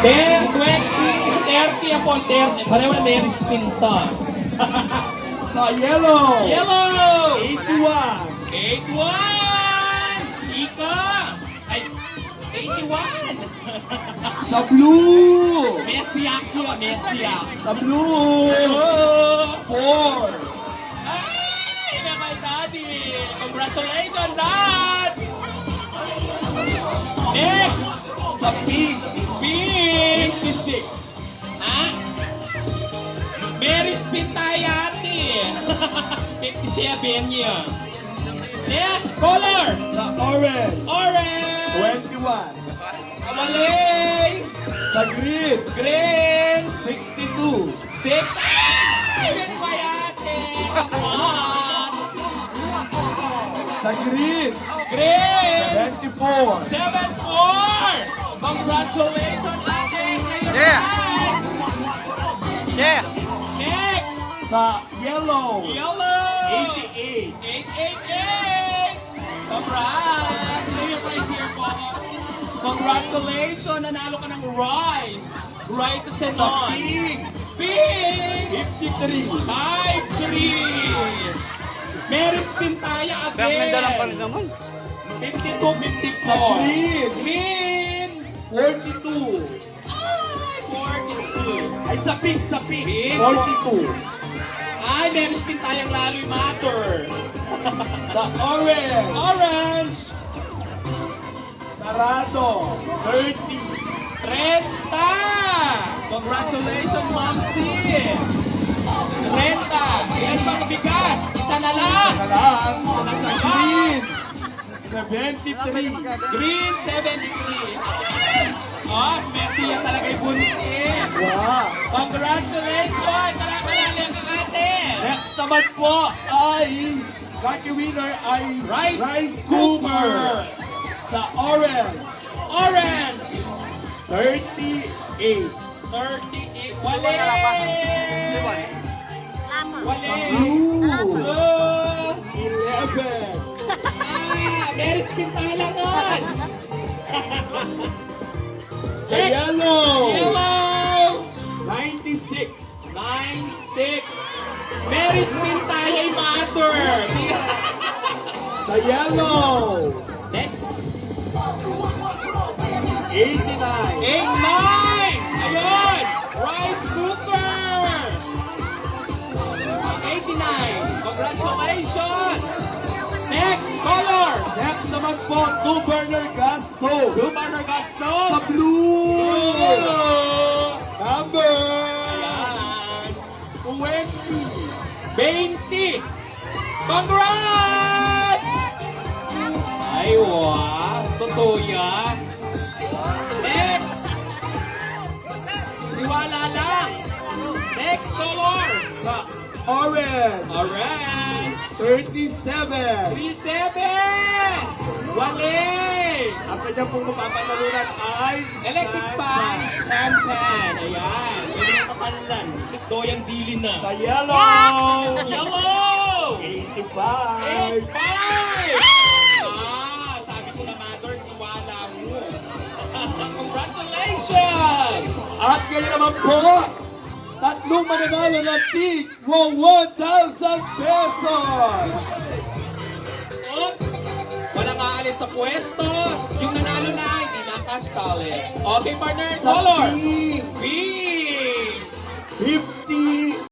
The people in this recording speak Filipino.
10, 20, 30 ako, 30. Pareho na Mary Spinta. Sa yellow. Yellow! 81. 81! Ika! Ay, 81! Sa blue. Mesiak yun, Mesiak. Sa blue. 4. Ay, na my daddy! Congratulations, Dad! Next! Sa pink. Pink! 56. Ha? Mary Spintayati! 57 yun. Next, color! Sa orange. Orange! 21. Kamalay! Sa green. Green! 62. 6. Ay! Mary Bayate! One! Sa green. Green! 74. 7-4! Congratulations, ate! Yeah! Yeah! Next! Sa yellow. Yellow! 88. 888! Congrats! Leave right here po. Congratulations! Nanalo ka ng rice! Rice sa Sa Senon! pink. Pink! 53. 5-3! Mary Spintaya Kaya ganda lang pala again! naman. 52-54! Green. Green! 42. Ay, 42! Ay, sa pink. Sa pink. Pink. 42. Ay, Mary Spintayang lalo'y matter! Sa orange. Orange! Sarado. 30. 30! Congratulations, Mamsi! 30! Ilan bang bigas? Isa na lang! Kalaan. Nasa Sa green. 73. Green 73. Oh, Messi yan talaga yung buntis. Wow. Congratulations! Maraming ang ate! Next naman po ay lucky winner ay Rice Cooker. Sa orange. Orange! 38. 38. Wale! Wale! Blue. Blue! 11. Ah, Mary Spintalangan! Sa yellow. Yellow! 96. 9-6. Mary Spintayay matter! Sa yellow. Next. 89. 8-9! Ayun! Rice cooker! 89! Congratulations! Next, color! Next naman po, 2-burner gas stove. Blue Banner Gasto! Sa blue. Blue! Number Ayan! 20. 20! Congrats! Ay, wow! Totoo yan! Next! Iwala lang! Next color! Sa orange. Orange! 37. 37! Wale! Ang kanyang pong mapapanalunan ay Electric fan! Stand fan! Ayan! Pwede na kapalan. Ito yung dilin na. Sa yellow. Yellow! 85. 85! Ah! Sabi ko na, Mother, iwala mo. Congratulations! At ngayon naman po, tatlong mananalo ng tig 1,000 pesos. Oops! Walang aalis sa pwesto. Yung nanalo na, hindi nakasali. Okay, partner, color. Pink. Pink.